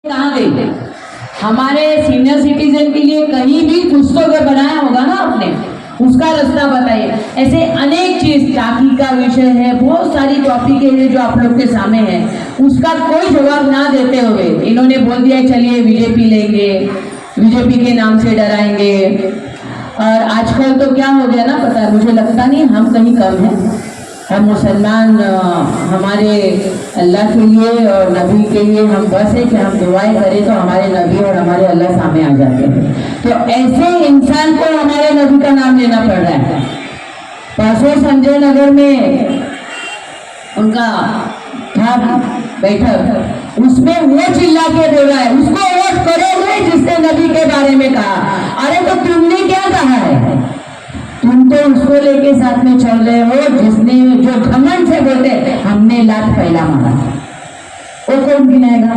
कहाँ गई? हमारे सीनियर सिटीजन के लिए कहीं भी कुछ तो अगर बनाया होगा ना आपने, उसका रास्ता बताइए। ऐसे अनेक चीज, टाकी का विषय है, बहुत सारी टॉपिक है जो आप लोग के सामने है, उसका कोई जवाब ना देते हुए इन्होंने बोल दिया चलिए बीजेपी लेंगे, बीजेपी के नाम से डराएंगे। और आजकल तो क्या हो गया ना, पता है, मुझे लगता नहीं हम कहीं कम हैं। हम मुसलमान हमारे अल्लाह के लिए और नबी के लिए हम बस है कि हम दुआएं करें तो हमारे नबी और हमारे अल्लाह सामने आ जाते हैं। तो ऐसे इंसान को हमारे नबी का नाम लेना पड़ रहा है। परसों संजय नगर में उनका था बैठक, उसमें वो चिल्ला के बोल रहा है उसको वोट करोगे जिसने नबी के बारे में कहा। अरे तो तुमने क्या कहा है? तुम तो उसको लेके साथ में चल रहे हो जिसने, जो घमंड से बोलते हमने लात पहला मारा, वो कौन गिनाएगा?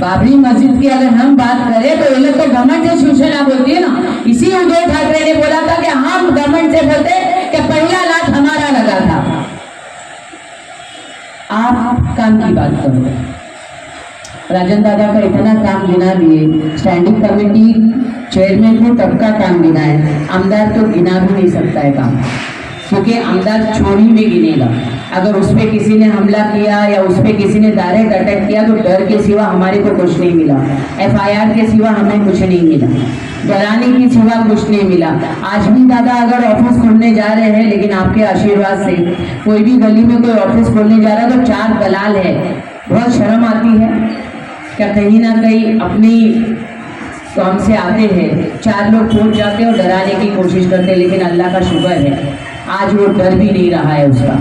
बाबरी मस्जिद की अगर हम बात करें तो ये लोग तो घमंड से शिवसेना बोलती है ना। इसी उद्धव ठाकरे ने बोला था कि हम घमंड से बोलते कि पहला लात हमारा लगा था। आप काम की बात करो। राजन दादा का इतना काम गिना दिए, स्टैंडिंग कमेटी चेयरमैन को तब का काम गिना है, आमदार तो गिना भी नहीं सकता है काम, क्योंकि आमदार चोरी में गिनेगा। अगर उस पर किसी ने हमला किया या उस पर किसी ने डायरेक्ट अटैक किया तो डर के सिवा हमारे को कुछ नहीं मिला, FIR के सिवा हमें कुछ नहीं मिला, डराने की सिवा कुछ नहीं मिला। आज भी दादा अगर ऑफिस खोलने जा रहे हैं, लेकिन आपके आशीर्वाद से कोई भी गली में कोई ऑफिस खोलने जा रहा है तो 4 दलाल है, बहुत शर्म आती है क्या? कहीं ना कहीं अपनी काम से आते हैं, 4 लोग पहुंच जाते हैं और डराने की कोशिश करते हैं, लेकिन अल्लाह का शुक्र है आज वो डर भी नहीं रहा है उसका।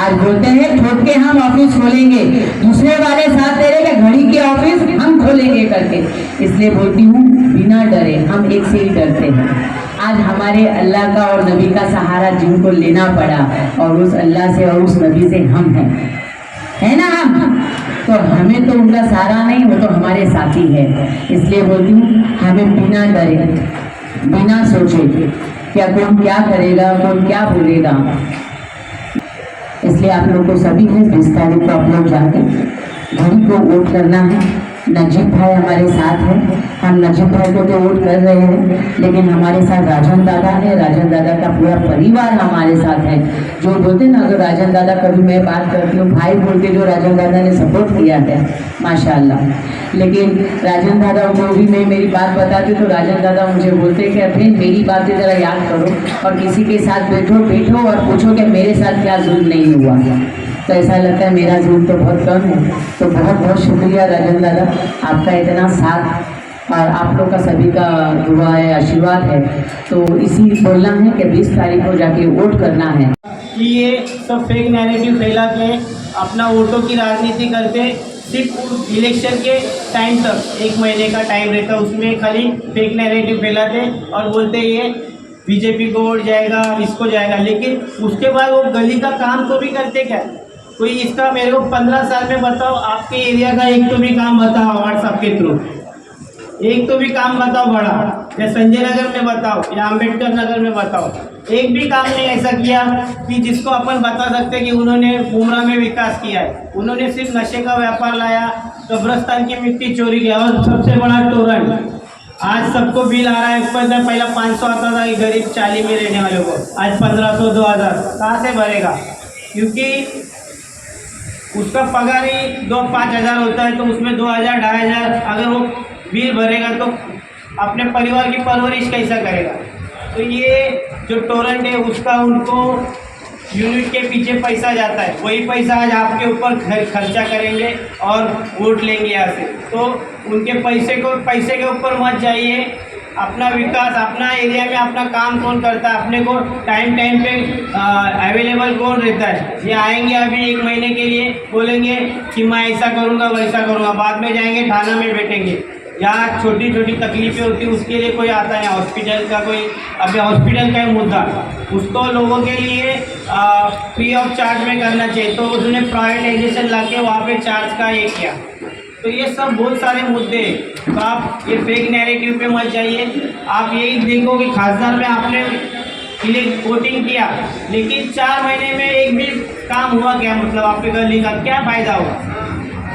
आज बोलते हैं ठोक के हम ऑफिस खोलेंगे, दूसरे वाले साथ दे रहे कि घड़ी के ऑफिस हम खोलेंगे करके। इसलिए बोलती हूँ बिना डरे, हम एक से ही डरते हैं। आज हमारे अल्लाह का और नबी का सहारा जिनको लेना पड़ा, और उस अल्लाह से और उस नबी से हम हैं, है ना? हम तो हमें तो उनका सहारा नहीं, वो तो हमारे साथी है। इसलिए बोलती हूँ हमें बिना डरे, बिना सोचे क्या कौन क्या करेगा, कौन क्या बोलेगा। इसलिए आप लोग को सभी ने 20 तारीख को आप लोग जाके घड़ी को वोट करना है। नजीब भाई हमारे साथ है, हम नजीब भाई को तो वोट कर रहे हैं, लेकिन हमारे साथ राजन दादा है, राजन दादा का पूरा परिवार हमारे साथ है। जो बोलते ना, अगर राजन दादा कभी मैं बात करती हूँ भाई बोल के, जो राजन दादा ने सपोर्ट किया है माशाल्लाह। लेकिन राजन दादा को भी मैं मेरी बात बताती तो राजन दादा मुझे बोलते कि अभी मेरी बातें ज़रा याद करो और किसी के साथ बैठो और पूछो कि मेरे साथ क्या जुल्म नहीं हुआ। तो ऐसा लगता है मेरा जुल्म तो बहुत कम है। तो बहुत बहुत शुक्रिया राजन दादा, आपका इतना साथ और आप लोग का सभी का दुआ है, आशीर्वाद है। तो इसी बोलना है कि 20 तारीख को जाके वोट करना है। कि ये सब फेक नैरेटिव फैला के अपना वोटों की राजनीति करते, सिर्फ इलेक्शन के टाइम तक 1 महीने का टाइम रहता, उसमें खाली फेक नैरेटिव फैलाते और बोलते ये बीजेपी को वोट जाएगा, इसको जाएगा। लेकिन उसके बाद वो गली का काम तो भी करते क्या? कोई इसका मेरे को 15 साल में बताओ, आपके एरिया का एक तो भी काम बताओ व्हाट्सएप के थ्रू, एक तो भी काम बताओ बड़ा, या संजय नगर में बताओ या अम्बेडकर नगर में बताओ। एक भी काम नहीं ऐसा किया कि जिसको अपन बता सकते कि उन्होंने बुमरा में विकास किया है। उन्होंने सिर्फ नशे का व्यापार लाया, कब्रस्तान की मिट्टी चोरी किया, और सबसे बड़ा टोरंट। आज सबको बिल आ रहा है, पहला 500 आता था गरीब चाली में रहने वाले को, आज 1500 2000 कहाँ से भरेगा? क्योंकि उसका पगार ही 5,000 होता है, तो उसमें 2,000 2,500 अगर वो बिल भरेगा तो अपने परिवार की परवरिश कैसा करेगा? तो ये जो टोरेंट है उसका उनको यूनिट के पीछे पैसा जाता है, वही पैसा आज आपके ऊपर खर्चा करेंगे और वोट लेंगे यहाँ से। तो उनके पैसे के ऊपर मत जाइए। अपना विकास, अपना एरिया में अपना काम कौन करता है, अपने को टाइम पे अवेलेबल कौन रहता है? ये आएंगे अभी 1 महीने के लिए, बोलेंगे कि मैं ऐसा करूँगा वैसा करूँगा, बाद में जाएंगे थाना में बैठेंगे। यहाँ छोटी छोटी तकलीफें होती है उसके लिए कोई आता है, हॉस्पिटल का कोई, अभी हॉस्पिटल का ही मुद्दा, उसको लोगों के लिए फ्री ऑफ चार्ज में करना चाहिए, तो उसने प्राइवेटाइजेशन ला के वहाँ पे चार्ज का ये किया। तो ये सब बहुत सारे मुद्दे हैं। तो आप ये फेक नैरेटिव पे मत जाइए। आप यही देखो कि खासदार में आपने वोटिंग किया, लेकिन 4 महीने में एक भी काम हुआ क्या? मतलब आपके गली का क्या फ़ायदा हुआ?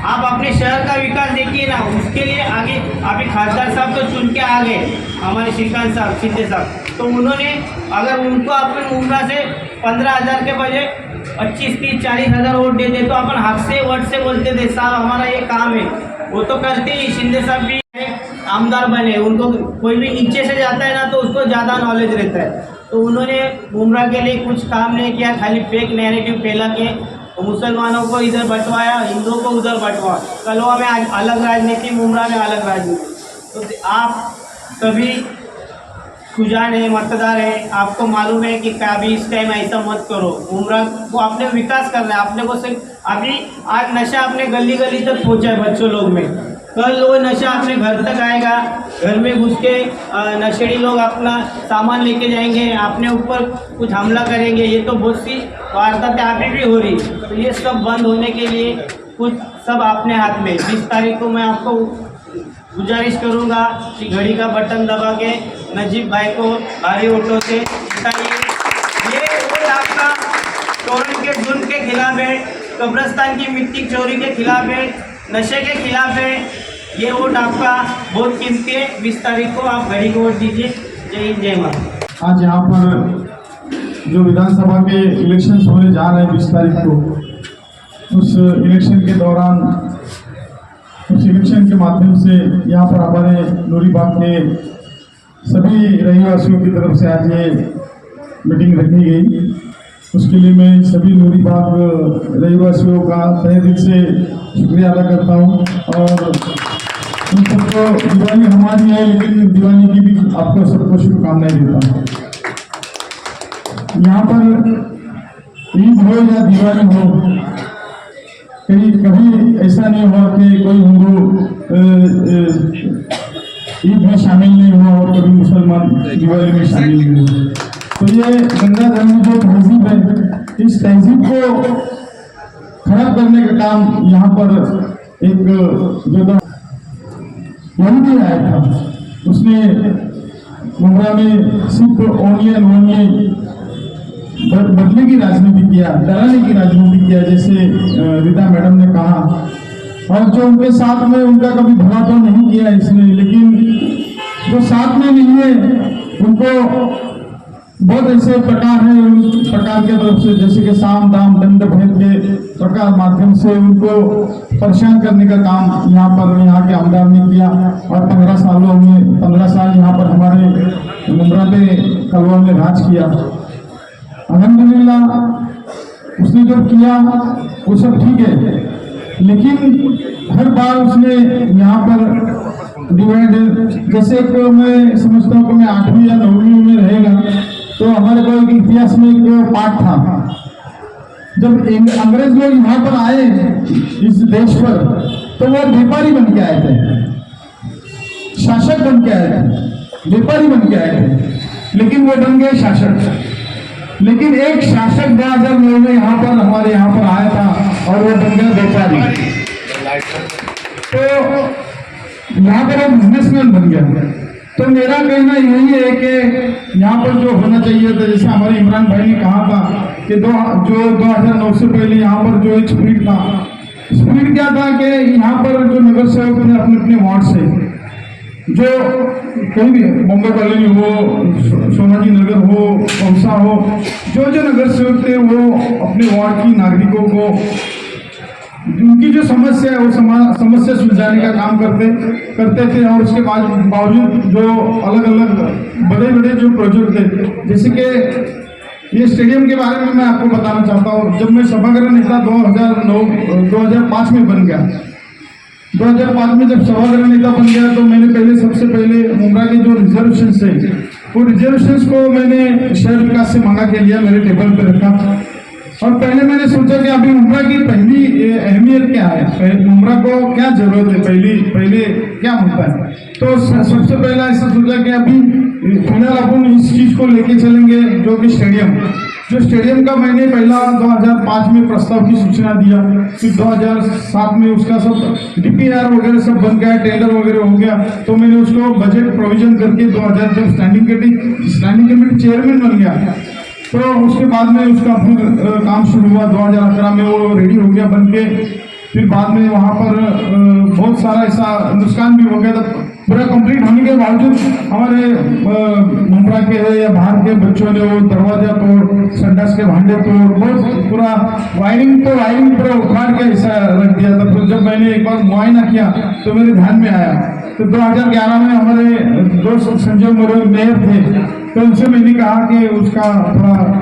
आप अपने शहर का विकास देखिए ना, उसके लिए आगे अभी खासदार साहब तो चुन के आ गए, हमारे श्रीकांत साहब, शिंदे साहब, तो उन्होंने अगर उनको अपन मुमरा से 15,000 के बजाय 25, 30, 40,000 वोट देते तो अपन हक से वर्ड से बोलते थे साहब हमारा ये काम है, वो तो करते ही। शिंदे साहब भी आमदार बने, उनको कोई भी नीचे से जाता है ना तो उसको ज़्यादा नॉलेज रहता है, तो उन्होंने मुमरा के लिए कुछ काम नहीं किया, खाली फेक नैरेटिव फैला के मुसलमानों को इधर बंटवाया, हिंदुओं को उधर बंटवाया। कलवा में आज अलग राजनीति, मुमरा में अलग राजनीति। तो आप सभी सुजान है, मतदार है, आपको मालूम है कि कभी इस टाइम ऐसा मत करो। मुमरा को आपने विकास करना है, आपने को सिर्फ अभी आज नशा अपने गली गली तक पहुँचा है बच्चों लोग में, कल वो नशा अपने घर तक आएगा, घर में घुस के नशेड़ी लोग अपना सामान लेके जाएंगे, अपने ऊपर कुछ हमला करेंगे। ये तो बहुत सी वारदातें अभी भी हो रही, तो ये सब बंद होने के लिए कुछ सब अपने हाथ में। 20 तारीख को मैं आपको गुजारिश करूंगा कि घड़ी का बटन दबा के नजीब भाई को भारी वोटों से जिताइए। ये वोट आपका तोरण के जुल्म के खिलाफ है, कब्रिस्तान की मिट्टी चोरी के खिलाफ है, नशे के खिलाफ है। ये वोट आपका बहुत कीमती है। 20 तारीख को आप घड़ी को वोट दीजिए। जय हिंद, जय माता। आज यहाँ पर जो विधानसभा के इलेक्शन होने जा रहे हैं 20 तारीख को, उस इलेक्शन के दौरान, उस इलेक्शन के माध्यम से यहाँ पर हमारे नूरीबाग के सभी रहीवासियों की तरफ से आज ये मीटिंग रखी गई। उसके लिए मैं सभी नूरीबाग रहीवासियों का तहे दिल से शुक्रिया अदा करता हूँ और उन सबको, दिवाली हमारी है लेकिन दिवाली की भी आपको सबको शुभकामनाएं देता हूँ। यहाँ पर ईद हो या दिवाली हो, कभी ऐसा नहीं हुआ कि कोई हिंदू ईद में शामिल नहीं हुआ और कभी मुसलमान दिवाली में शामिल नहीं हुआ। तो ये गंगा धर्म जो तहजीब है, इस तहजीब को खराब करने का काम यहाँ पर एक जो यहूदी आया था, उसने मुमरा में सिर्फ ओनली बदले की राजनीति किया, डराने की राजनीति किया, जैसे रीता मैडम ने कहा। और जो उनके साथ में, उनका कभी भला तो नहीं किया इसने, लेकिन जो साथ में नहीं है उनको बहुत ऐसे प्रकार हैं, उन प्रकार के तरफ से, जैसे कि साम दाम दंड भेद के प्रकार माध्यम से उनको परेशान करने का काम यहाँ के आमदार ने किया। और 15 साल यहाँ पर हमारे मुमरा ने कलवा में राज किया। अल्हम्दुलिल्लाह उसने जो किया वो सब ठीक है, लेकिन हर बार उसने यहाँ पर डिवाइड, जैसे को मैं समझता हूँ कि मैं 8वीं या 9वीं में रहेगा तो हमारे को एक इतिहास में एक पाठ था, जब अंग्रेज लोग यहाँ पर आए इस देश पर तो वो व्यापारी बन के आए थे, शासक बन के आए थे, व्यापारी बन के आए थे, लेकिन वो बन गए शासक। लेकिन एक शासक 2009 में यहाँ पर हमारे यहाँ पर आया था और वो बन गया व्यापारी, तो यहाँ पर वो बिजनेसमैन बन गया। तो मेरा कहना यही है कि यहाँ पर जो होना चाहिए था, जैसे हमारे इमरान भाई ने कहा था कि 2009 से पहले यहाँ पर जो एक स्पीड था, स्पीड क्या था कि यहाँ पर जो नगर सेवक थे अपने अपने वार्ड से, जो कहीं भी बॉम्बे कॉलोनी हो, सोनाजी नगर हो, कौसा हो, जो नगर सेवक थे वो अपने वार्ड की नागरिकों को उनकी जो समस्या है वो समस्या सुलझाने का काम करते थे। और उसके बावजूद जो अलग अलग बड़े बड़े जो प्रोजेक्ट थे, जैसे कि ये स्टेडियम के बारे में मैं आपको बताना चाहता हूँ। जब मैं सभागृह नेता 2005 में बन गया, 2005 में जब सभागृह नेता बन गया तो मैंने सबसे पहले मुमरा के जो रिजर्वेशन थे, वो रिजर्वेशन को मैंने शहर विकास से मंगा के लिया, मेरे टेबल पे रखा। और पहले मैंने सोचा कि अभी मुमरा की पहली अहमियत क्या है, मुमरा को क्या जरूरत है, पहले क्या होता है। तो सबसे पहला ऐसा सोचा कि अभी फिलहाल अपन इस चीज़ को लेके चलेंगे, जो कि स्टेडियम का मैंने पहला 2005 में प्रस्ताव की सूचना दिया, फिर 2007 में उसका सब DPR वगैरह सब बन गया, टेंडर वगैरह हो गया, तो मैंने उसको बजट प्रोविजन करके 2000 जब स्टैंडिंग कमेटी चेयरमैन बन गया, तो उसके बाद में उसका फिर काम शुरू हुआ। 2011 में वो रेडी हो गया बन के। फिर बाद में वहाँ पर बहुत सारा ऐसा नुकसान भी हो गया था। पूरा कंप्लीट होने के बावजूद हमारे मुंब्रा के या बाहर के बच्चों ने वो दरवाजा तोड़, संडास के भांडे तोड़, बहुत पूरा वायरिंग पूरा उखाड़ के ऐसा रख दिया था। तो जब मैंने एक बार मुआयना किया तो मेरे ध्यान में आया। तो 2011 में हमारे दोस्त संजय मोरे मेयर थे, तो उनसे मैंने कहा कि उसका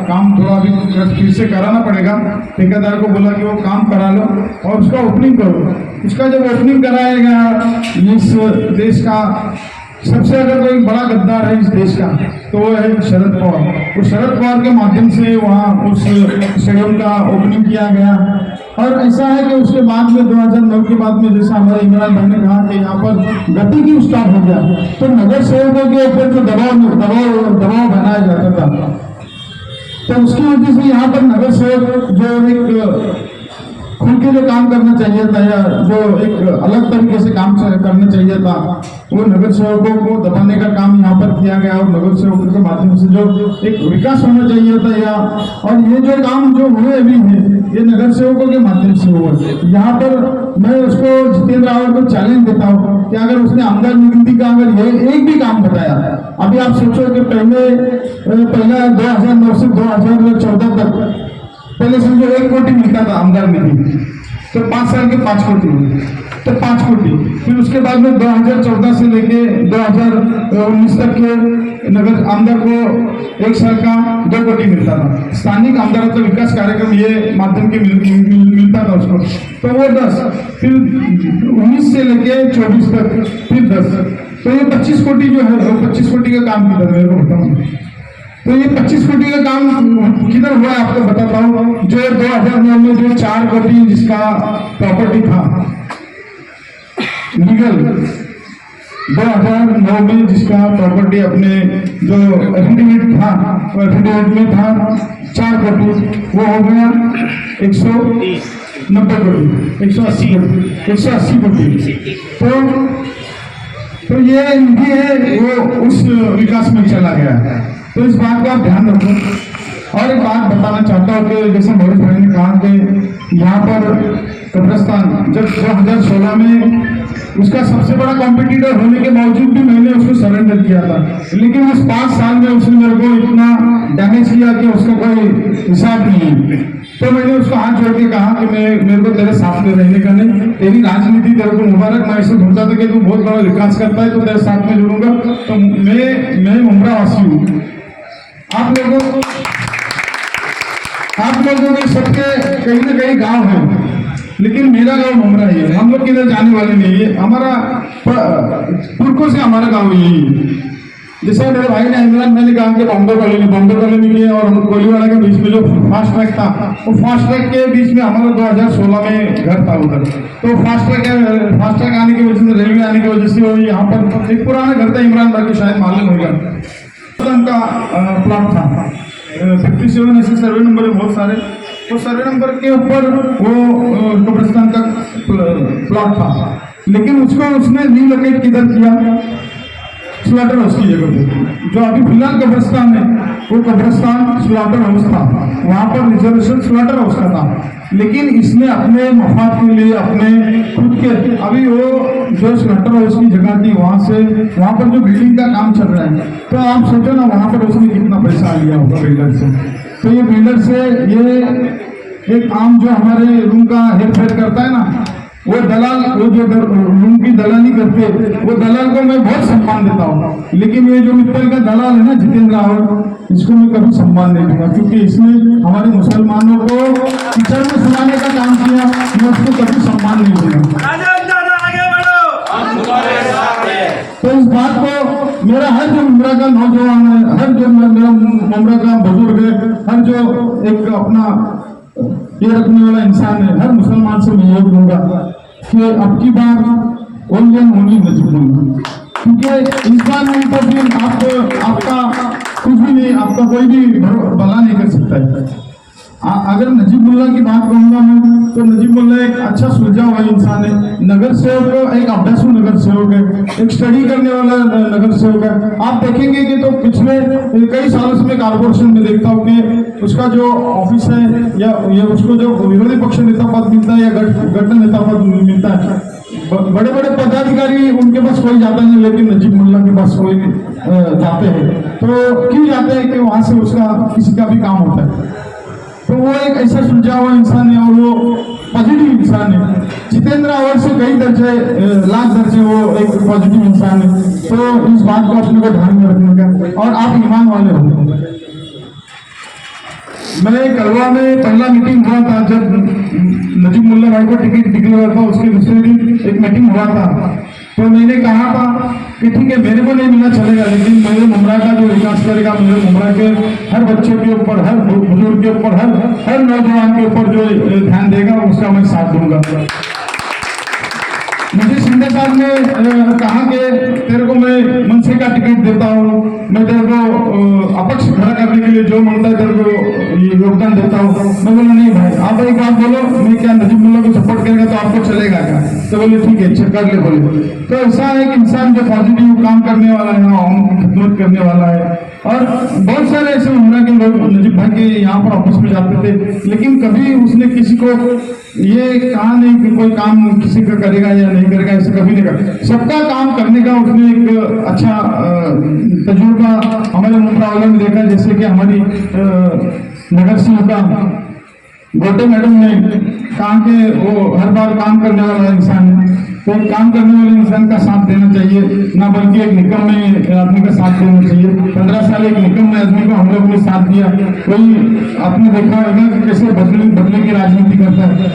काम थोड़ा अभी फिर से कराना पड़ेगा। ठेकेदार को बोला कि वो काम करा लो और उसका ओपनिंग करो। उसका जब ओपनिंग कराएगा, इस देश का सबसे अगर कोई बड़ा गद्दार है इस देश का तो वो है शरद पवार। तो शरद पवार के माध्यम से वहाँ उस स्टेडियम का ओपनिंग किया गया। और ऐसा है कि उसके बाद में 2009 के बाद में जैसा हमारे इमरान भाई ने कहा कि यहाँ पर गति की स्टार्ट हो गया, तो नगर सेवकों के ऊपर जो दबाव बनाया जाता था, तो उसकी वजह से यहाँ पर नगर सेवक जो एक खुल के जो काम करना चाहिए था या जो एक अलग तरीके से काम करना चाहिए था, वो नगर सेवकों को दबाने का काम यहाँ पर किया गया। और नगर सेवकों के माध्यम से जो एक विकास होना चाहिए था या और ये जो काम जो हुए अभी हैं ये नगर सेवकों के माध्यम से हुआ। यहाँ पर मैं उसको जितेंद्र रावत को चैलेंज देता हूँ कि अगर उसने आमदार निधि का अगर ये एक भी काम बताया, अभी आप सोचो कि पहले 2009 से 2014 तक पहले समझो 1 कोटी मिलता था आमदार निधि, तो 5 साल के 5 कोटी, तो 5 कोटी। फिर उसके बाद में 2014 से लेके 2019 तक के नगर आमदार को 1 साल का 2 कोटी मिलता था। स्थानिक आमदारत्व विकास कार्यक्रम ये माध्यम के मिलता था उसको, तो वो 10, फिर 19 से लेके 24 तक फिर 10, तो ये 25 कोटी जो है, 25 कोटी का काम किधर मेरे को बताऊँ। तो ये 25 कोटी का काम किधर हुआ है आपको बताता हूँ। जो 2009 में जो 4 कोटी जिसका प्रॉपर्टी था लीगल, 2009 में जिसका प्रॉपर्टी अपने जो एफिडेविट था, वो एफिडेविट में था 4 कोटी, वो हो गया 190 कोटी, 180 कोटी। तो ये निधि है वो उस विकास में चला गया है। तो इस बात का ध्यान रखो। और एक बात बताना चाहता हूँ कि जैसे मोहित भाई ने कहा कि यहाँ पर कब्रिस्तान जब 2016 में उसका सबसे बड़ा कॉम्पिटिटर होने के बावजूद भी मैंने उसको सरेंडर किया था, लेकिन उस 5 साल में उसने मेरे को इतना डैमेज किया कि उसका कोई हिसाब नहीं है। तो मैंने उसको हाथ जोड़ के कहा कि मेरे को तेरे साथ में रहने का नहीं, तेरी राजनीति तेरे को मुबारक। मैं ऐसे ढूंढता था कि तू बहुत बड़ा विकास करता है तो तेरे साथ में जुड़ूंगा। तो मैं मुंब्रा वासी हूँ। आप लोगों के सबके कहीं ना कहीं गांव है, लेकिन मेरा गांव मुंब्रा ही है। हम लोग किधर जाने वाले नहीं है, हमारा पुरखों से हमारा गांव यही है। जैसे मेरे भाई ने इमरान मैंने कहा कि बॉम्बे कॉलोनी के और कोलीवाड़ा के बीच में जो फास्ट ट्रैक था, वो फास्ट ट्रैक के बीच में हमारा 2016 में घर था उधर। तो फास्ट ट्रैक आने की वजह से, रेलवे आने की वजह से वो यहाँ पर एक पुराना घर था, इमरान भाई को शायद मालूम होगा, उनका प्लॉट था 57 ऐसे सर्वे नंबर है बहुत सारे। वो सर्वे नंबर के ऊपर वो कब्रिस्तान का प्लॉट था, लेकिन उसको उसने रीलोकेट किधर किया, स्लॉटर हाउस की जगह पे। जो अभी फिलहाल कब्रिस्तान है वो कब्रिस्तान स्लॉटर हाउस था, वहाँ पर रिजर्वेशन स्लॉटर हाउस का था। लेकिन इसने अपने मफाद के लिए अपने खुद के, अभी वो जो स्लॉटर हाउस की जगह थी वहाँ पर जो बिल्डिंग का काम चल रहा है, तो आप सोचो ना वहाँ पर उसने कितना पैसा लिया होगा बिल्डर से। तो ये बिल्डर से ये एक आम जो हमारे रूम का हेर फेर करता है ना, वो दलाल, वो जो रूम की दलाली करते, वो दलाल को मैं बहुत सम्मान देता हूँ। लेकिन ये जो मित्तल का दलाल है ना जितेंद्र रावत, इसको मैं कभी सम्मान नहीं दूंगा, क्योंकि इसने हमारे मुसलमानों को कीचड़ में सुनाने का काम किया। मैं उसको कभी सम्मान नहीं दूंगा। तो इस बात को मेरा हर जो मुंब्रा का नौजवान है, हर जो मेरा मुंब्रा का बुजुर्ग है, हर जो एक अपना ये रखने वाला इंसान है, हर मुसलमान से मैं ये दूंगा कि अब की बार ओनली न झूठूंगा, क्योंकि इस बार नहीं तो फिर आपका कुछ भी नहीं, आपका कोई भी भला नहीं कर सकता है। अगर नजीब मुल्ला की बात करूंगा मैं, तो नजीब मुल्ला एक अच्छा सुलझा हुआ इंसान है, नगर सेवक, एक अभ्यासु नगर सेवक है, एक स्टडी करने वाला नगर सेवक है। आप देखेंगे कि तो पिछले कई सालों से मैं कॉर्पोरेशन में देखता हूँ कि उसका जो ऑफिस है या उसको जो विरोधी पक्ष नेता पद मिलता है या गठ नेता पद मिलता है, बड़े बड़े पदाधिकारी उनके पास कोई जाता नहीं, लेकिन नजीब मुल्ला के पास कोई जाते हैं। तो क्यों जाते हैं कि वहां से उसका किसी का भी काम होता है। तो वो एक ऐसा सुलझा हुआ इंसान है और वो पॉजिटिव इंसान है। जितेंद्र अवार्ड से कई दर्जे, लाख दर्जे वो एक पॉजिटिव इंसान है। तो इस बात को अपने को ध्यान में रखने का, और आप ईमान वाले हो। मैं कलवा में पहला मीटिंग हुआ था जब नजीब मुल्ला भाई को टिकट डिक्लेयर था, उसके दूसरे दिन एक मीटिंग हुआ था। तो मैंने कहा था कि ठीक है मेरे को नहीं मिलना चलेगा, लेकिन मेरे मुमरा का जो विकास करेगा, मेरे मुमरा के हर बच्चे के ऊपर, हर बुजुर्ग के ऊपर, हर नौजवान के ऊपर जो ध्यान देगा उसका मैं साथ दूंगा। मुझे शिंदे साहब ने कहा कि तेरे को मैं मनसे का टिकट देता हूँ, मैं तेरे को अपक्ष खड़ा करने के लिए जो मांगता है तेरे को योगदान देता हूँ। मैं बोला नहीं भाई, आप एक बात बोलो, मैं क्या नजीब मुल्ला को सपोर्ट करेगा तो आपको चलेगा क्या? तो बोले ठीक है कर ले बोले। तो ऐसा है कि इंसान जो पॉजिटिव काम करने वाला है, खिदमत करने वाला है। और बहुत सारे ऐसे उम्र के लोग नजीब भाई के यहाँ पर ऑफिस में जाते थे, लेकिन कभी उसने किसी को ये कहा नहीं कि कोई काम किसी का करेगा या नहीं करेगा, ऐसे कभी नहीं करेगा। सबका काम करने का उसने एक अच्छा तजुर्बा हमारे मुमरा वाले में देखा। जैसे कि हमारी नगर सेविका गोटे मैडम ने कहा कि वो हर बार काम करने वाला इंसान है, तो काम करने वाले इंसान का साथ देना चाहिए, ना बल्कि एक निकम्मे आदमी का साथ देना चाहिए। 15 साल एक निकम्मे आदमी को हम लोग ने साथ दिया। कोई आपने देखा होगा कि कैसे बदले की राजनीति करता है।